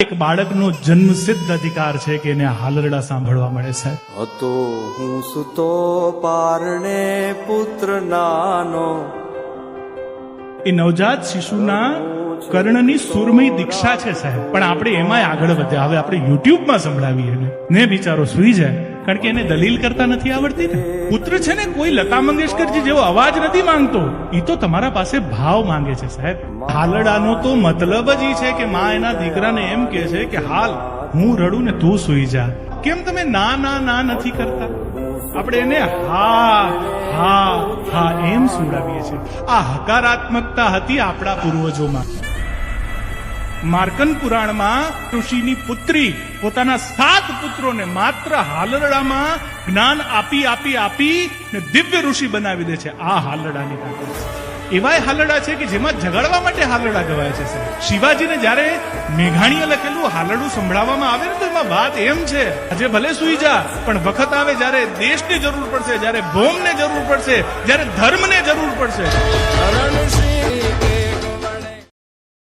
એક બાળકનો જન્મસિદ્ધ અધિકાર છે કે એને હાલરડા સાંભળવા મળે છે. હતો હું સુતો પારણે પુત્ર નાનો. એ નવજાત શિશુના કર્ણની સુરમય દીક્ષા છે સાહેબ, પણ આપણે એમાંય આગળ વધ્યા. હવે આપણે યુટ્યુબમાં સંભળાવીએ ને બિચારો સુઈ જાય, કારણ કે એને દલીલ કરતા નથી આવડતી ને. પુત્ર છે ને કોઈ લતા મંગેશકરજી જેવો અવાજ નથી માંગતો, એ તો તમારા પાસે ભાવ માંગે છે સાહેબ. હાલડાનો તો મતલબ જ એ છે કે માં એના દીકરાને એમ કે છે કે હાલ હું રડું ને તું સુઈ જા. કેમ તમે ના ના ના નથી કરતા? આપણે એને હા હા હા એમ સુવડાવીએ છીએ. આ હકારાત્મકતા હતી આપણા પૂર્વજોમાં. માર્કન પુરાણમાં ઋષિની પુત્રી પોતાના 7 પુત્રોને માત્ર હાલરડામાં જ્ઞાન આપી આપી આપી ને દિવ્ય ઋષિ બનાવી દે છે. આ હાલરડાની તાકાત છે. એવાય હાલરડા છે કે જેમાં જગાડવા માટે હાલરડા ગવાય છે. શિવાજીને જયારે મેઘાણીએ લખેલું હાલરડું સંભળાવવામાં આવે ને તો એમાં વાત એમ છે, આજે ભલે સુઈ જા પણ વખત આવે જયારે દેશની જરૂર પડશે, જયારે ભૌમને જરૂર પડશે, જયારે ધર્મને જરૂર પડશે.